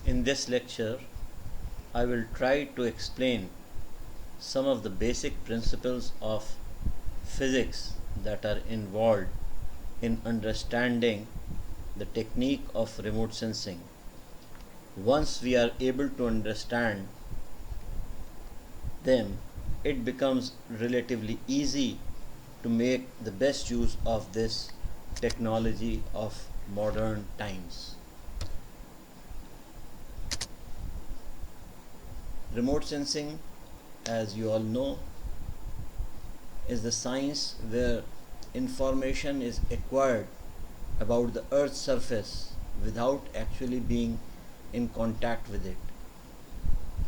In this lecture, I will try to explain some of the basic principles of physics that are involved in understanding the technique of remote sensing. Once we are able to understand them, it becomes relatively easy to make the best use of this technology of modern times. Remote sensing, as you all know, is the science where information is acquired about the Earth's surface without actually being in contact with it.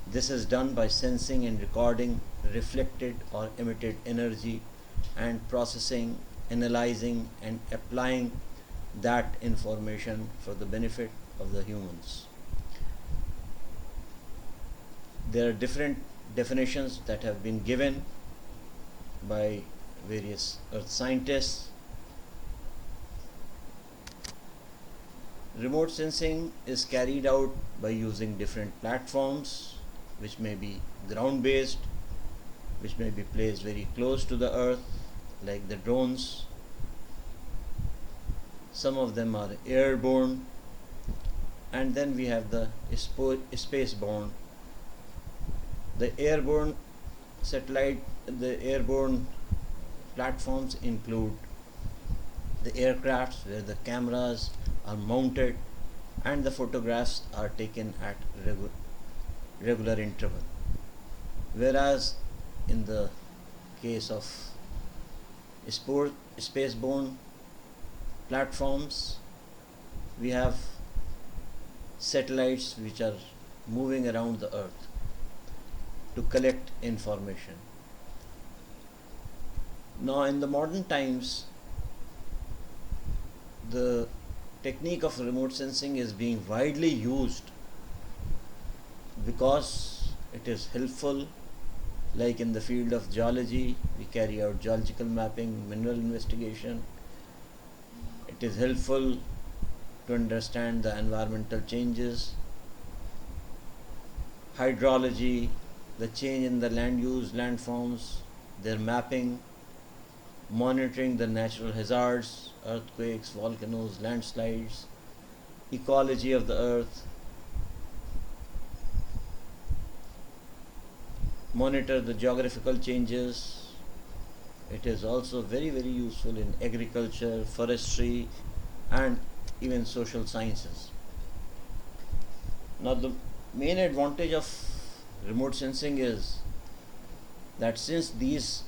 This is done by sensing and recording reflected or emitted energy and processing, analyzing, and applying that information for the benefit of the humans. There are different definitions that have been given by various earth scientists. Remote sensing is carried out by using different platforms, which may be ground based, which may be placed very close to the earth, like the drones. Some of them are airborne, and then we have the spaceborne. The airborne platforms include the aircrafts where the cameras are mounted and the photographs are taken at regular interval. Whereas in the case of spaceborne platforms, we have satellites which are moving around the earth to collect information. Now, in the modern times, the technique of remote sensing is being widely used because it is helpful. Like in the field of geology, we carry out geological mapping, mineral investigation. It is helpful to understand the environmental changes. Hydrology, the change in the land use, landforms, their mapping, monitoring the natural hazards, earthquakes, volcanoes, landslides, ecology of the earth, monitor the geographical changes. It is also very useful in agriculture, forestry, and even social sciences. Now, the main advantage of remote sensing is that since these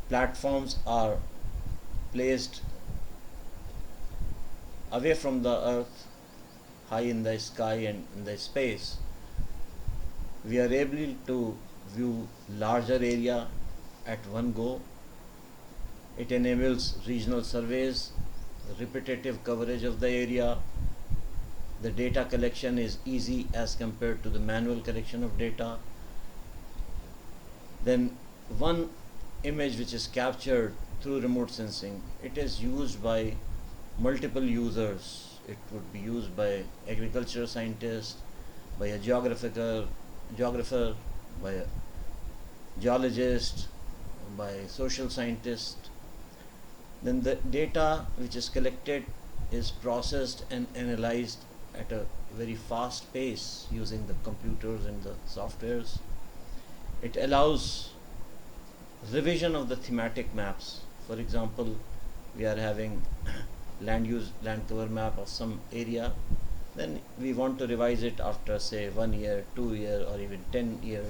platforms are placed away from the earth, high in the sky and in the space, we are able to view larger area at one go. It enables regional surveys, repetitive coverage of the area. The data collection is easy as compared to the manual collection of data. Then one image which is captured through remote sensing, it is used by multiple users. It would be used by agricultural scientists, by a geographer, by a geologist, by social scientist. Then the data which is collected is processed and analyzed at a very fast pace using the computers and the softwares. It allows revision of the thematic maps. For example, we are having land cover map of some area, then we want to revise it after say 1 year, 2 year, or even 10 year.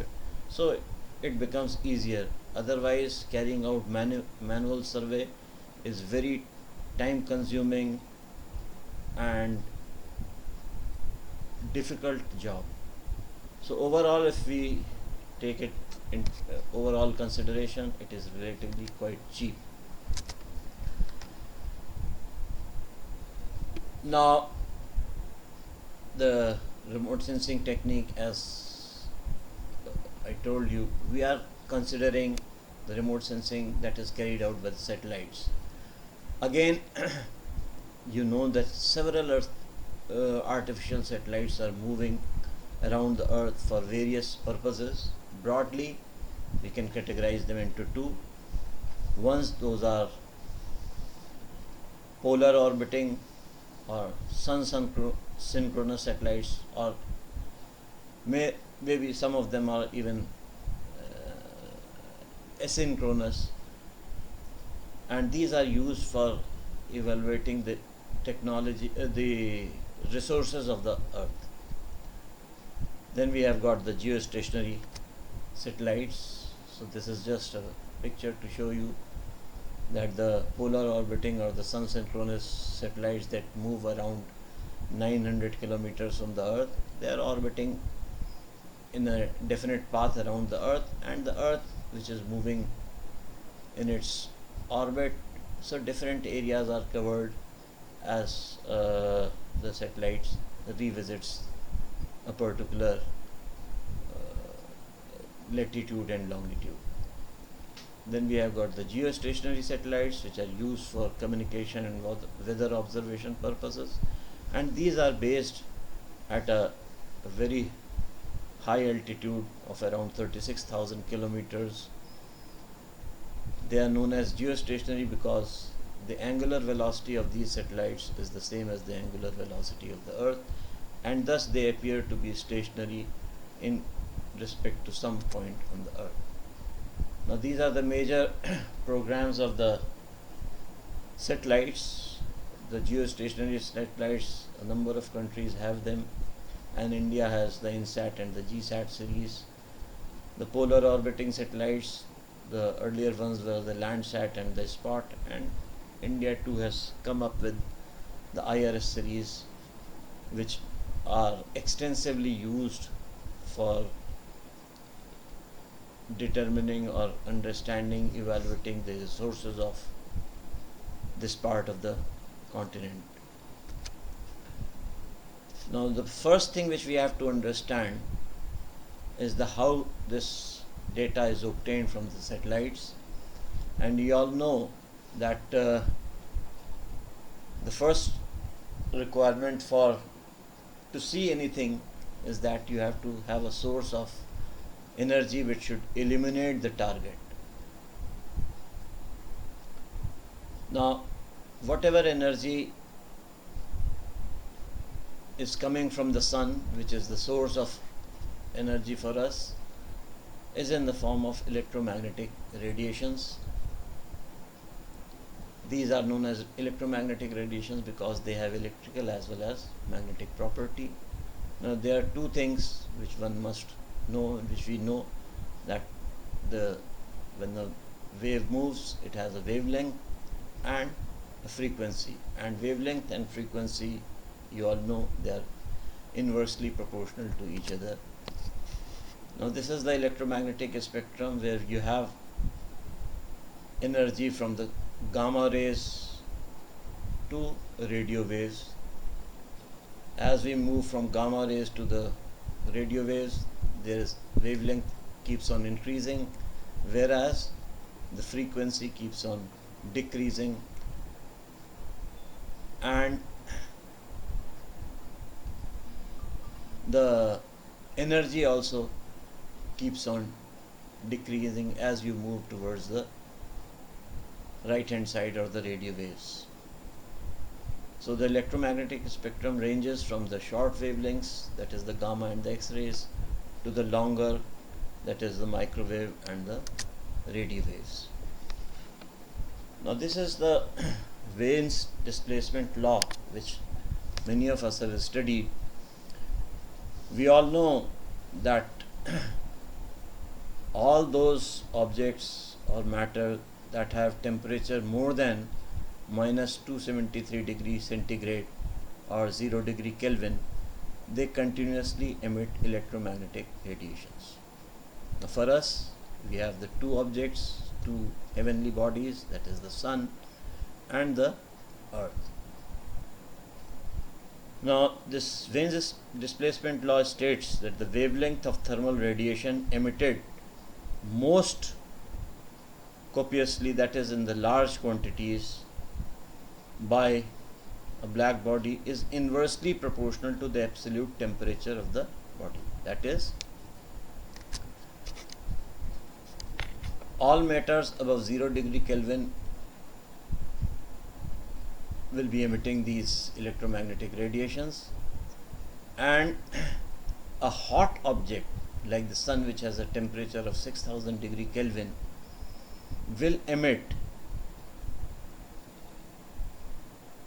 So it becomes easier. Otherwise, carrying out manual survey is very time consuming and difficult job. So overall, if we take it in overall consideration, it is relatively quite cheap. Now, the remote sensing technique, as I told you, we are considering the remote sensing that is carried out by the satellites. Again, you know that several Earth artificial satellites are moving around the Earth for various purposes. Broadly, we can categorize them into two. Once those are polar orbiting or sun synchronous satellites, or maybe some of them are even asynchronous, and these are used for evaluating the technology, the resources of the Earth. Then we have got the geostationary satellites. So this is just a picture to show you that the polar orbiting or the sun synchronous satellites that move around 900 kilometers from the Earth, they are orbiting in a definite path around the Earth, and the Earth which is moving in its orbit. So different areas are covered as the satellites revisits a particular latitude and longitude. Then we have got the geostationary satellites, which are used for communication and weather observation purposes, and these are based at a very high altitude of around 36,000 kilometers. They are known as geostationary because the angular velocity of these satellites is the same as the angular velocity of the Earth, and thus they appear to be stationary in respect to some point on the Earth. Now these are the major programs of the satellites. The geostationary satellites, a number of countries have them, and India has the INSAT and the GSAT series. The polar orbiting satellites, the earlier ones were the Landsat and the SPOT, and India too has come up with the IRS series, which are extensively used for determining or understanding, evaluating the resources of this part of the continent. Now the first thing which we have to understand is the how this data is obtained from the satellites, and you all know that the first requirement for to see anything is that you have to have a source of energy which should illuminate the target. Now whatever energy is coming from the sun, which is the source of energy for us, is in the form of electromagnetic radiations. These are known as electromagnetic radiations because they have electrical as well as magnetic property. Now there are two things which one must know, which we know, that when the wave moves, it has a wavelength and a frequency, and wavelength and frequency, you all know, they are inversely proportional to each other. Now this is the electromagnetic spectrum, where you have energy from the gamma rays to radio waves. As we move from gamma rays to the radio waves, there is wavelength keeps on increasing, whereas the frequency keeps on decreasing, and the energy also keeps on decreasing as you move towards the right hand side or the radio waves. So the electromagnetic spectrum ranges from the short wavelengths, that is the gamma and the X-rays, to the longer, that is the microwave and the radio waves. Now this is the Wein's displacement law, which many of us have studied. We all know that all those objects or matter that have temperature more than minus 273 degrees centigrade or 0 degree Kelvin, they continuously emit electromagnetic radiations. Now for us, we have the two objects, two heavenly bodies, that is the sun and the earth. Now this Wein's displacement law states that the wavelength of thermal radiation emitted most copiously, that is in the large quantities, by a black body is inversely proportional to the absolute temperature of the body. That is, all matters above 0 degree Kelvin will be emitting these electromagnetic radiations, and a hot object like the sun, which has a temperature of 6000 degree Kelvin, will emit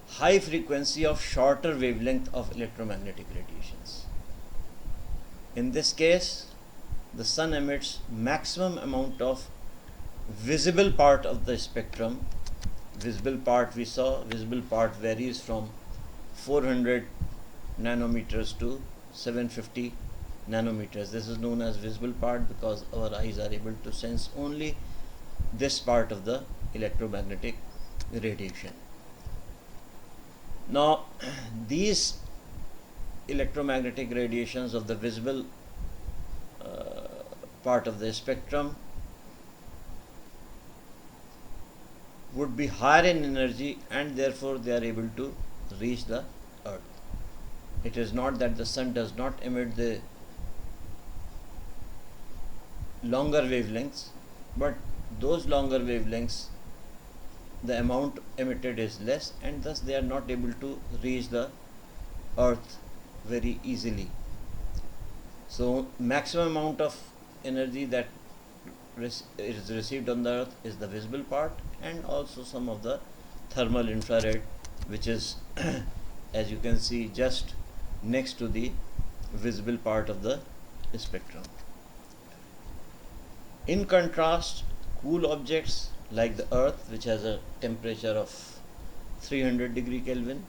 high frequency of shorter wavelength of electromagnetic radiations. In this case, the sun emits maximum amount of visible part of the spectrum. Visible part, we saw, visible part varies from 400 nanometers to 750 nanometers. This is known as visible part because our eyes are able to sense only this part of the electromagnetic radiation. Now, these electromagnetic radiations of the visible part of the spectrum would be higher in energy, and therefore they are able to reach the earth. It is not that the sun does not emit the longer wavelengths, but those longer wavelengths, the amount emitted is less, and thus they are not able to reach the earth very easily. So maximum amount of energy that is received on the earth is the visible part, and also some of the thermal infrared, which is as you can see just next to the visible part of the spectrum. In contrast, cool objects like the earth, which has a temperature of 300 degree Kelvin,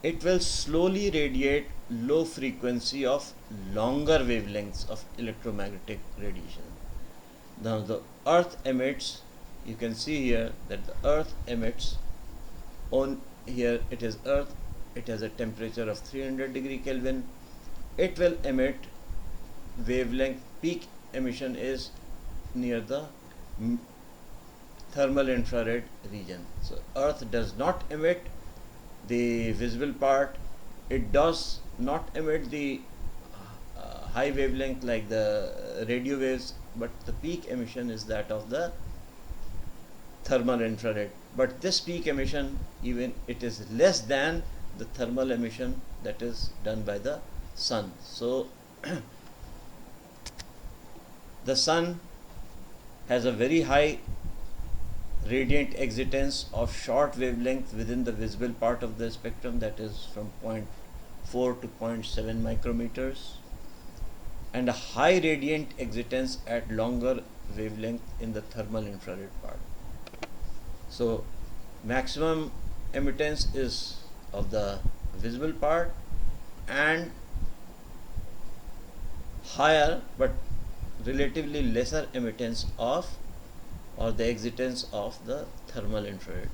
it will slowly radiate low frequency of longer wavelengths of electromagnetic radiation. Now the earth emits, you can see here that the earth emits, on here it is earth, it has a temperature of 300 degree Kelvin, it will emit wavelength, peak emission is near the thermal infrared region. So earth does not emit the visible part, it does not emit the high wavelength like the radio waves, but the peak emission is that of the thermal infrared. But this peak emission, even it is less than the thermal emission that is done by the sun. So the sun has a very high radiant excitance of short wavelength within the visible part of the spectrum, that is from 0.4 to 0.7 micrometers, and a high radiant excitance at longer wavelength in the thermal infrared part. So maximum emittance is of the visible part and higher but relatively lesser emittance of, or the excitance of, the thermal infrared.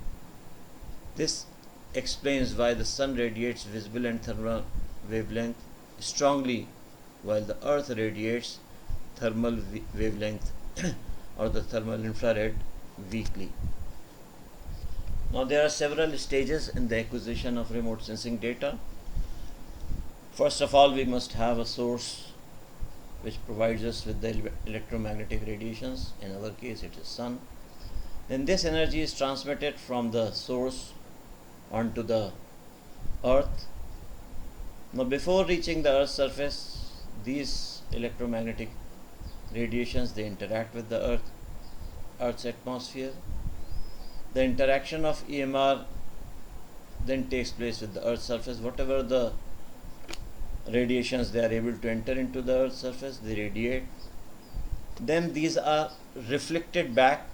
This explains why the sun radiates visible and thermal wavelength strongly, while the earth radiates thermal wavelength or the thermal infrared weakly. Now there are several stages in the acquisition of remote sensing data. First of all, we must have a source which provides us with the electromagnetic radiations. In our case, it is sun. Then this energy is transmitted from the source onto the earth. Now before reaching the earth's surface, these electromagnetic radiations, they interact with the earth's atmosphere. The interaction of EMR then takes place with the earth's surface. Whatever the radiations they are able to enter into the earth's surface, they radiate. Then these are reflected back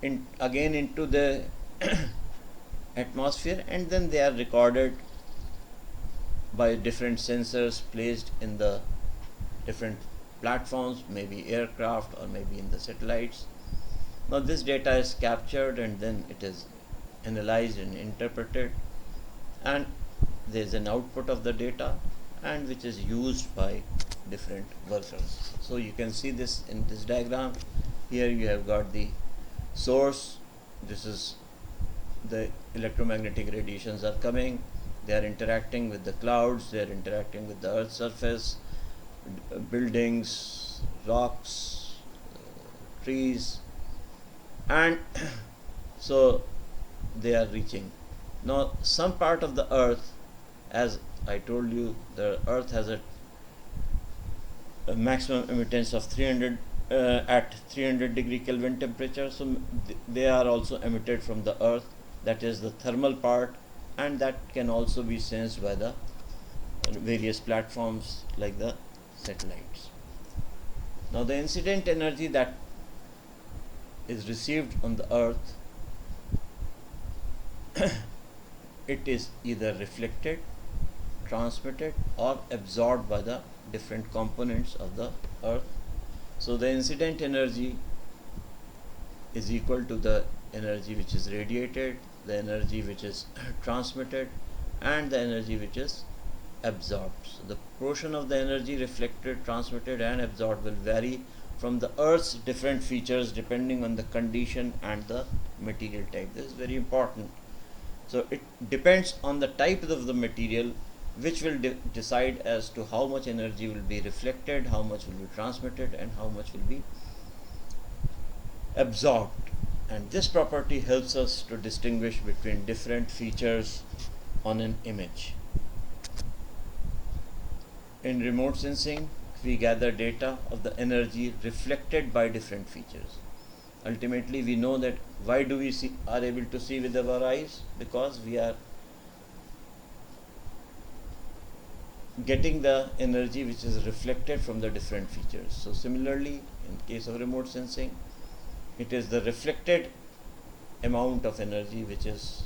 again into the atmosphere, and then they are recorded by different sensors placed in the different platforms, maybe aircraft or maybe in the satellites. Now this data is captured and then it is analyzed and interpreted, and there is an output of the data, and which is used by different workers. So you can see this in this diagram. Here you have got the source. This is the electromagnetic radiations are coming, they are interacting with the clouds, they are interacting with the earth's surface, buildings, rocks, trees, and so they are reaching. Now, some part of the earth, as I told you, the earth has a maximum emittance of 300 at 300 degree Kelvin temperature, so they are also emitted from the earth, that is the thermal part, and that can also be sensed by the various platforms like the satellites. Now, the incident energy that is received on the earth, it is either reflected, transmitted, or absorbed by the different components of the earth. So the incident energy is equal to the energy which is radiated, the energy which is transmitted, and the energy which is absorbed. So the portion of the energy reflected, transmitted, and absorbed will vary from the earth's different features depending on the condition and the material type. This is very important. So it depends on the type of the material, which will decide as to how much energy will be reflected, how much will be transmitted, and how much will be absorbed. And this property helps us to distinguish between different features on an image. In remote sensing, we gather data of the energy reflected by different features. Ultimately, we know that why do we are able to see with our eyes? Because we are getting the energy which is reflected from the different features. So similarly, in case of remote sensing, it is the reflected amount of energy which is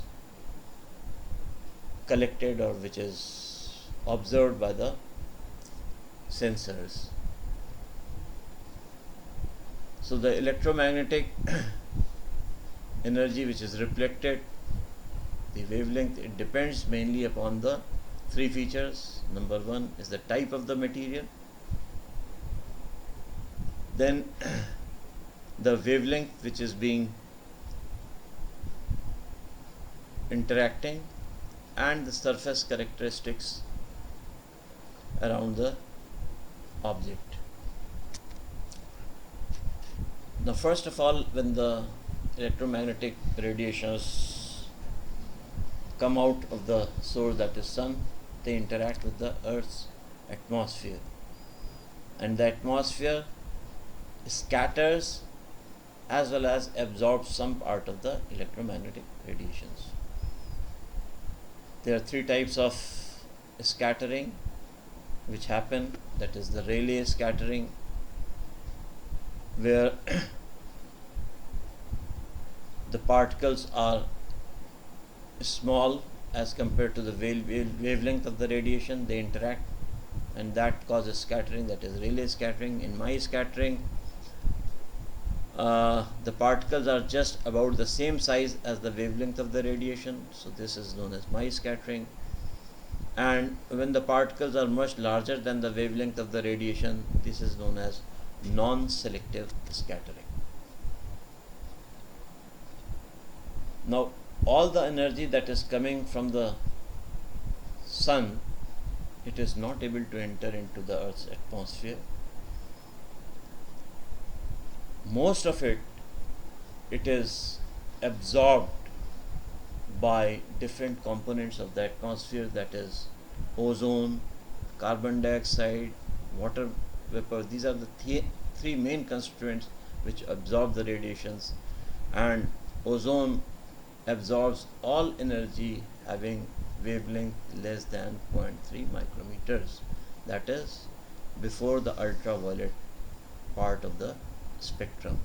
collected or which is observed by the sensors. So the electromagnetic energy which is reflected, the wavelength, it depends mainly upon the three features. Number one is the type of the material, then the wavelength which is being interacting, and the surface characteristics around the object. Now, first of all, when the electromagnetic radiations come out of the source, that is sun, they interact with the earth's atmosphere, and the atmosphere scatters as well as absorbs some part of the electromagnetic radiations. There are three types of scattering which happen, that is the Rayleigh scattering, where the particles are small as compared to the wavelength of the radiation, they interact, and that causes scattering, that is Rayleigh scattering. In my scattering, the particles are just about the same size as the wavelength of the radiation, so this is known as my scattering. And when the particles are much larger than the wavelength of the radiation, this is known as non-selective scattering. Now, all the energy that is coming from the sun, it is not able to enter into the Earth's atmosphere. Most of it is absorbed by different components of the atmosphere, that is ozone, carbon dioxide, water vapor. These are the three main constituents which absorb the radiations, and ozone absorbs all energy having wavelength less than 0.3 micrometers, that is before the ultraviolet part of the spectrum.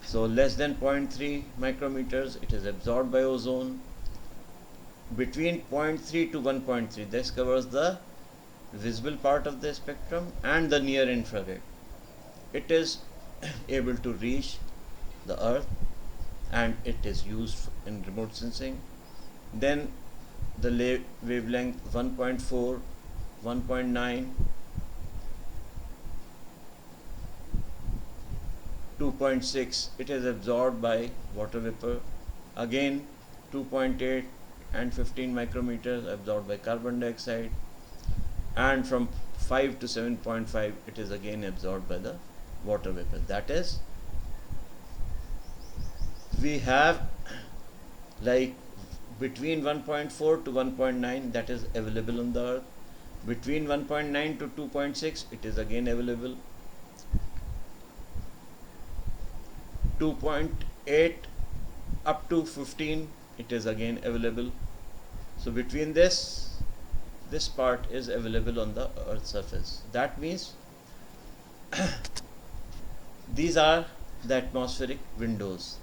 So less than 0.3 micrometers, it is absorbed by ozone. Between 0.3 to 1.3, this covers the visible part of the spectrum and the near infrared. It is able to reach the earth, and it is used in remote sensing. Then the wavelength 1.4, 1.9, 2.6, it is absorbed by water vapor. Again, 2.8 and 15 micrometers absorbed by carbon dioxide, and from 5 to 7.5 it is again absorbed by the water vapor. That is, we have like between 1.4 to 1.9 that is available on the earth, between 1.9 to 2.6 it is again available, 2.8 up to 15 it is again available. So between this part is available on the earth's surface. That means these are the atmospheric windows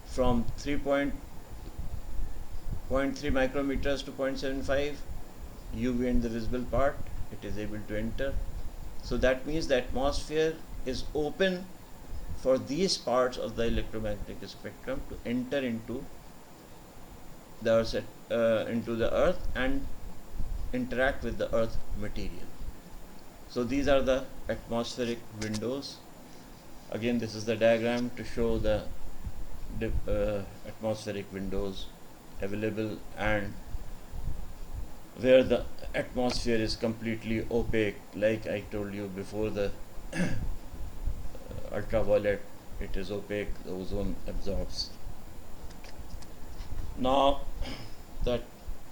from 3.3 micrometers to 0.75 UV and the visible part it is able to enter. So that means the atmosphere is open for these parts of the electromagnetic spectrum to enter into the earth and interact with the earth material. So these are the atmospheric windows. Again, this is the diagram to show the atmospheric windows available, and where the atmosphere is completely opaque, like I told you before, the ultraviolet, it is opaque, the ozone absorbs. Now that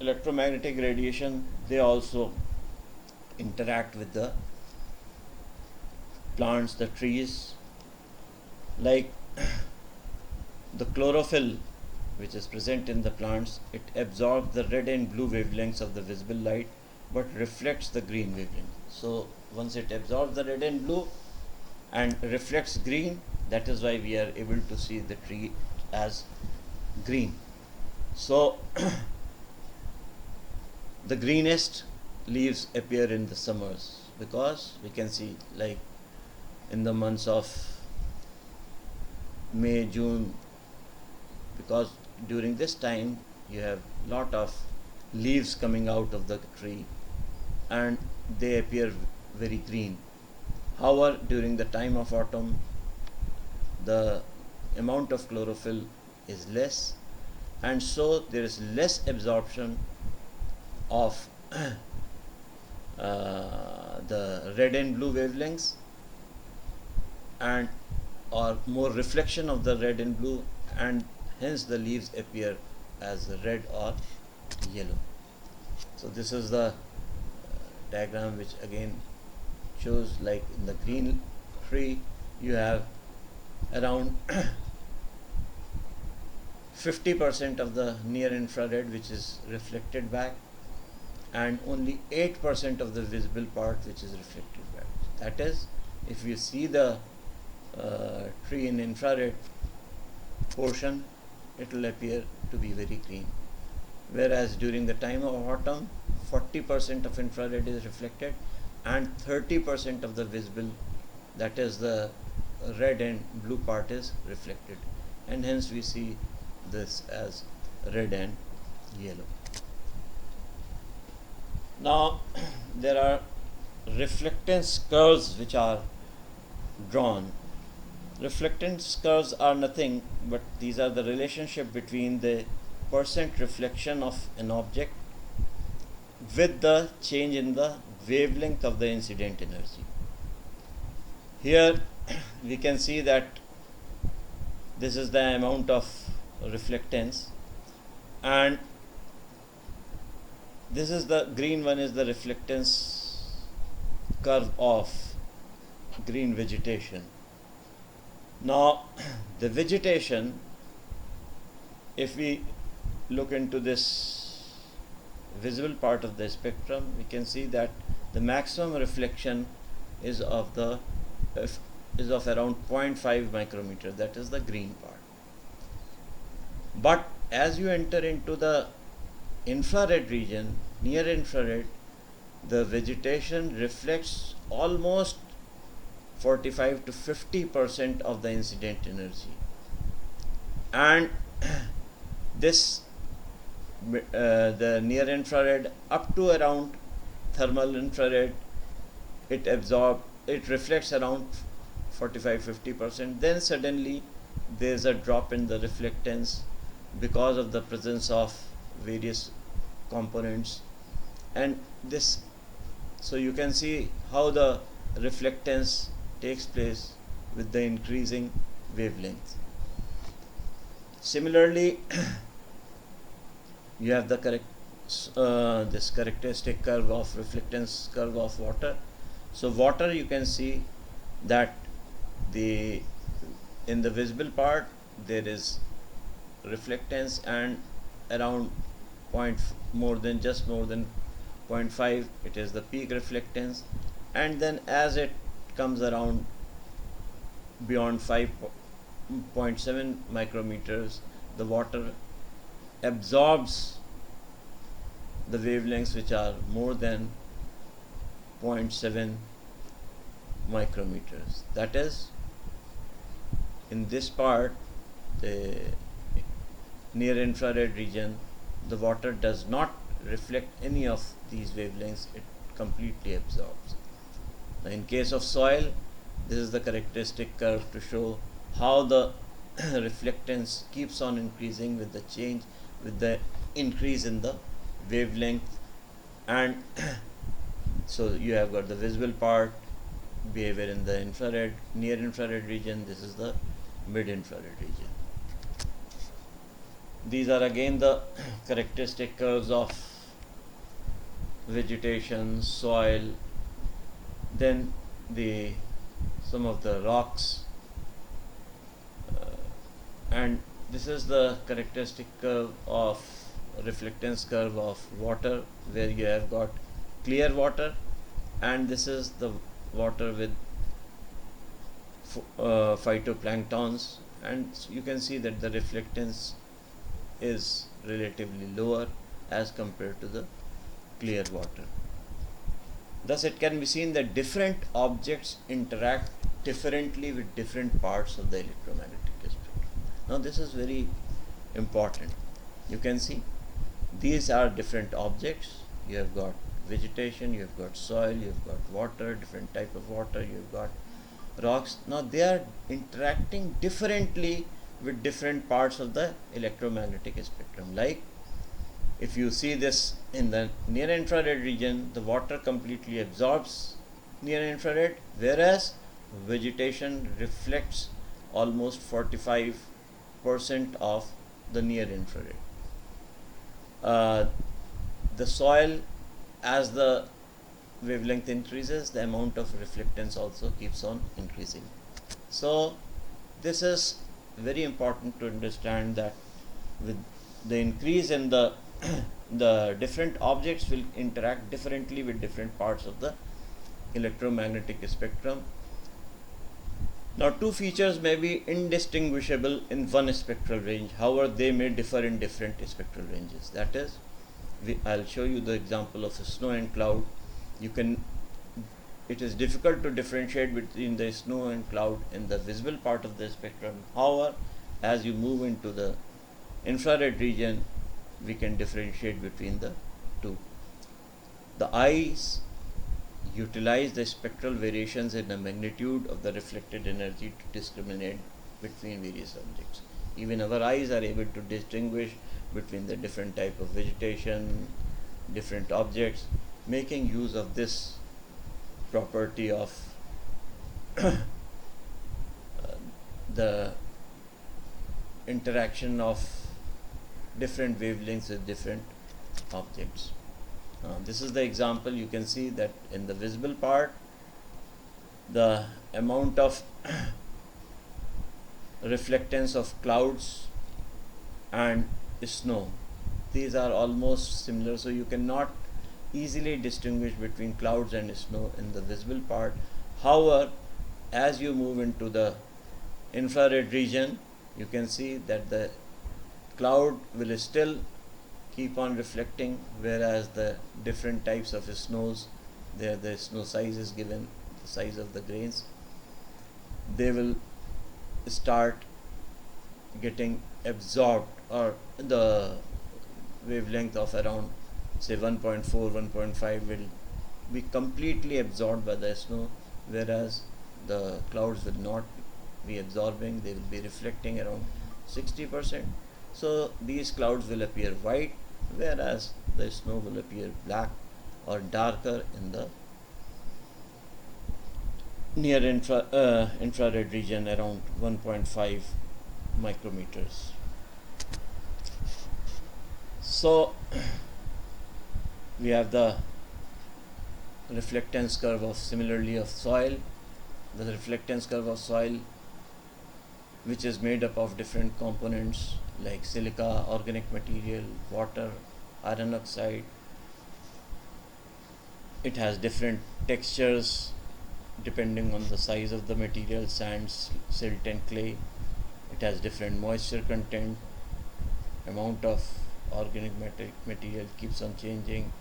electromagnetic radiation, they also interact with the plants, the trees, like the chlorophyll which is present in the plants, it absorbs the red and blue wavelengths of the visible light but reflects the green wavelength. So once it absorbs the red and blue and reflects green, that is why we are able to see the tree as green. So the greenest leaves appear in the summers, because we can see like in the months of May, June, because during this time you have lot of leaves coming out of the tree and they appear very green. However, during the time of autumn, the amount of chlorophyll is less, and so there is less absorption of the red and blue wavelengths, and or more reflection of the red and blue, and hence the leaves appear as red or yellow. So this is the diagram which again shows, like in the green tree you have around 50% of the near infrared which is reflected back, and only 8% of the visible part which is reflected back. That is, if you see the tree in infrared portion, it will appear to be very green, whereas during the time of autumn 40% of infrared is reflected and 30% of the visible, that is the red and blue part, is reflected, and hence we see this as red and yellow. Now there are reflectance curves which are drawn. Reflectance curves are nothing but these are the relationship between the percent reflection of an object with the change in the wavelength of the incident energy. Here we can see that this is the amount of reflectance, and this is the green one, is the reflectance curve of green vegetation. Now the vegetation, if we look into this visible part of the spectrum, we can see that the maximum reflection is of around 0.5 micrometer, that is the green part. But as you enter into the infrared region, near infrared, the vegetation reflects almost 45 to 50% of the incident energy, and this the near infrared up to around thermal infrared, it reflects around 45-50%. Then suddenly there is a drop in the reflectance because of the presence of various components. And this, so you can see how the reflectance takes place with the increasing wavelength. Similarly, you have the this characteristic curve of reflectance curve of water. So water, you can see that the in the visible part there is reflectance, and around more than just more than 0.5 it is the peak reflectance, and then as it comes around beyond 5.7 micrometers, the water absorbs the wavelengths which are more than 0.7 micrometers. That is, in this part, the near infrared region, the water does not reflect any of these wavelengths, it completely absorbs. Now, in case of soil, this is the characteristic curve to show how the reflectance keeps on increasing with the change, with the increase in the wavelength. And so you have got the visible part, behavior in the infrared, near infrared region. This is the mid infrared region. These are again the characteristic curves of vegetation, soil, then the some of the rocks, and this is the characteristic curve of reflectance curve of water, where you have got clear water, and this is the water with phytoplanktons, and you can see that the reflectance is relatively lower as compared to the clear water. Thus it can be seen that different objects interact differently with different parts of the electromagnetic spectrum. Now this is very important. You can see these are different objects. You have got vegetation, you have got soil, you have got water, different type of water, you have got rocks. Now they are interacting differently with different parts of the electromagnetic spectrum. Like if you see this in the near infrared region, the water completely absorbs near infrared, whereas vegetation reflects almost 45% of the near infrared. The soil, as the wavelength increases, the amount of reflectance also keeps on increasing. So this is very important to understand that with the increase in the the different objects will interact differently with different parts of the electromagnetic spectrum. Now two features may be indistinguishable in one spectral range, however they may differ in different spectral ranges. That is, I'll show you the example of a snow and cloud. It is difficult to differentiate between the snow and cloud in the visible part of the spectrum. However, as you move into the infrared region, we can differentiate between the two. The eyes utilize the spectral variations in the magnitude of the reflected energy to discriminate between various objects. Even our eyes are able to distinguish between the different type of vegetation, different objects, making use of this property of the interaction of different wavelengths with different objects. This is the example. You can see that in the visible part, the amount of reflectance of clouds and snow, these are almost similar, so you cannot easily distinguish between clouds and snow in the visible part. However, as you move into the infrared region, you can see that the cloud will still keep on reflecting, whereas the different types of snows, there the snow size is given, the size of the grains, they will start getting absorbed, or the wavelength of around say 1.4, 1.5 will be completely absorbed by the snow, whereas the clouds will not be absorbing, they will be reflecting around 60%. So these clouds will appear white, whereas the snow will appear black or darker in the near infrared region around 1.5 micrometers. So we have the reflectance curve of similarly of soil. The reflectance curve of soil, which is made up of different components like silica, organic material, water, iron oxide. It has different textures depending on the size of the material, sand, silt and clay. It has different moisture content. Amount of organic material keeps on changing.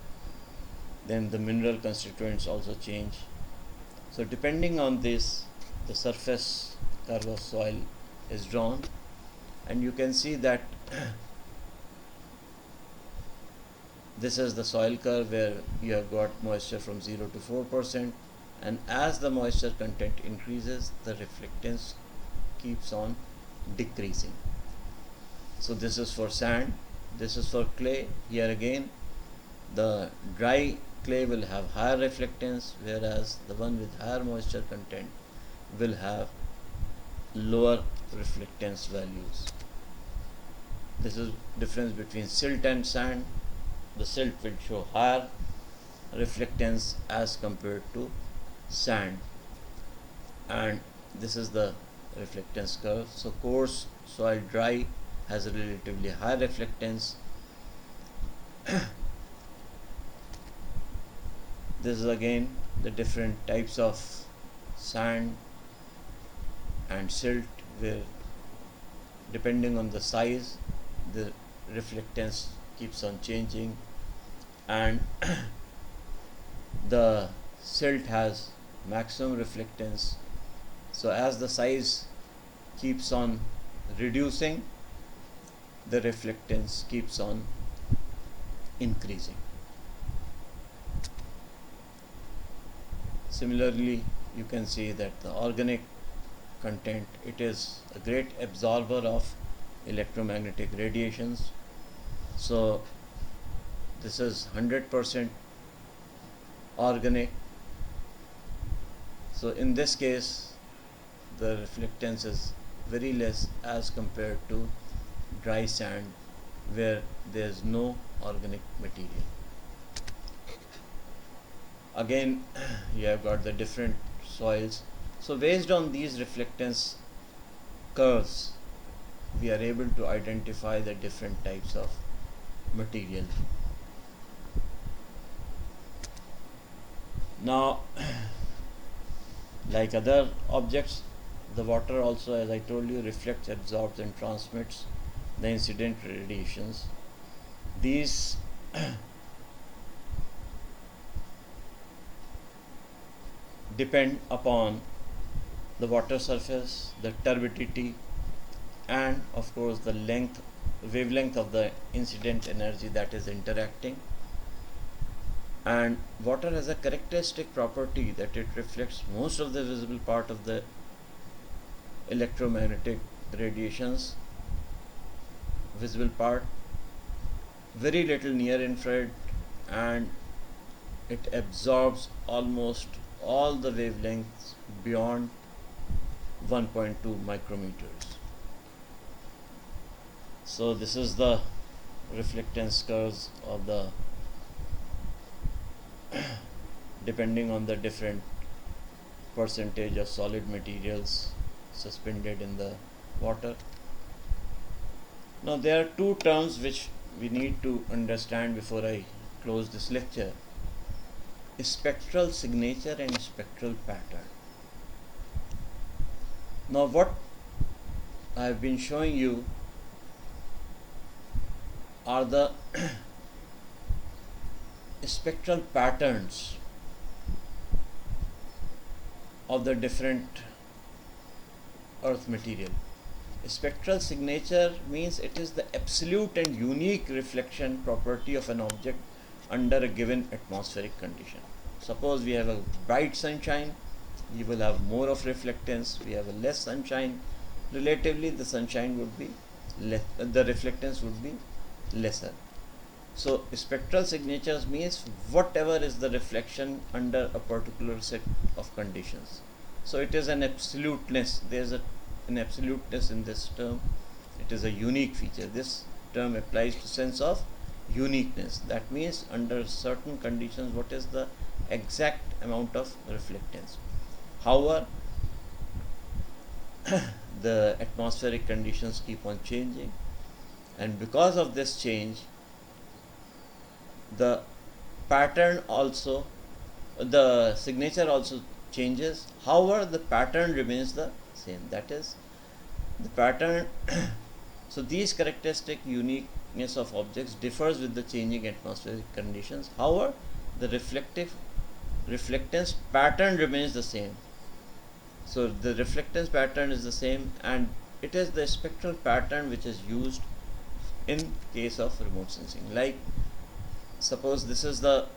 Then the mineral constituents also change. So depending on this, the surface curve of soil is drawn, and you can see that this is the soil curve where you have got moisture from 0 to 4%, and as the moisture content increases, the reflectance keeps on decreasing. So this is for sand, this is for clay. Here again, the dry clay will have higher reflectance, whereas the one with higher moisture content will have lower reflectance values. This is difference between silt and sand. The silt will show higher reflectance as compared to sand, and this is the reflectance curve. So coarse soil, dry, has a relatively high reflectance. This is again the different types of sand and silt, where depending on the size, the reflectance keeps on changing, and the silt has maximum reflectance. So as the size keeps on reducing, the reflectance keeps on increasing. Similarly, you can see that the organic content, it is a great absorber of electromagnetic radiations. So this is 100% organic. So in this case, the reflectance is very less as compared to dry sand, where there is no organic material. Again, you have got the different soils. So based on these reflectance curves, we are able to identify the different types of material. Now, like other objects, the water also, as I told you, reflects, absorbs and transmits the incident radiations. These depend upon the water surface, the turbidity, and of course the wavelength of the incident energy that is interacting. And water has a characteristic property that it reflects most of the visible part of the electromagnetic radiations, visible part, very little near infrared, and it absorbs almost all the wavelengths beyond 1.2 micrometers. So this is the reflectance curves of the depending on the different percentage of solid materials suspended in the water. Now there are two terms which we need to understand before I close this lecture: spectral signature and spectral pattern. Now what I have been showing you are the spectral patterns of the different earth material. Spectral signature means it is the absolute and unique reflection property of an object under a given atmospheric condition. Suppose we have a bright sunshine, we will have more of reflectance. We have a less sunshine, relatively the sunshine would be the reflectance would be lesser. So spectral signatures means whatever is the reflection under a particular set of conditions. So it is an absoluteness. There is an absoluteness in this term. It is a unique feature. This term applies to sense of uniqueness. That means under certain conditions, what is the exact amount of reflectance. However, the atmospheric conditions keep on changing, and because of this change, the pattern also, the signature also changes. However, the pattern remains the same. That is, the pattern so these characteristic uniqueness of objects differs with the changing atmospheric conditions. However, the reflectance pattern remains the same. So the reflectance pattern is the same, and it is the spectral pattern which is used in case of remote sensing. Like suppose this is the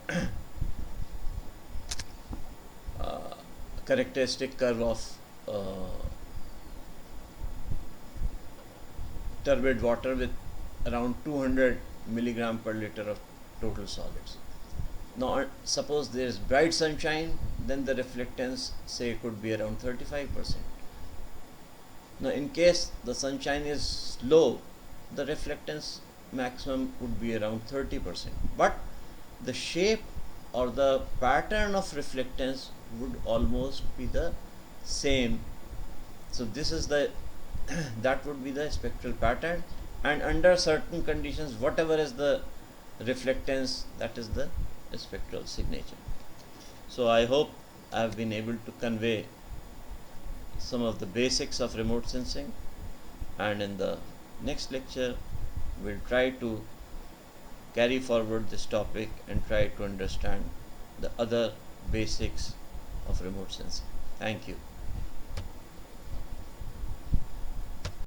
characteristic curve of turbid water with around 200 milligram per liter of total solids. Now suppose there is bright sunshine, then the reflectance say could be around 35%. Now in case the sunshine is low, the reflectance maximum would be around 30%. But the shape or the pattern of reflectance would almost be the same. So this is the that would be the spectral pattern, and under certain conditions, whatever is the reflectance, that is the spectral signature. So I hope I have been able to convey some of the basics of remote sensing, and in the next lecture we'll try to carry forward this topic and try to understand the other basics of remote sensing. Thank you.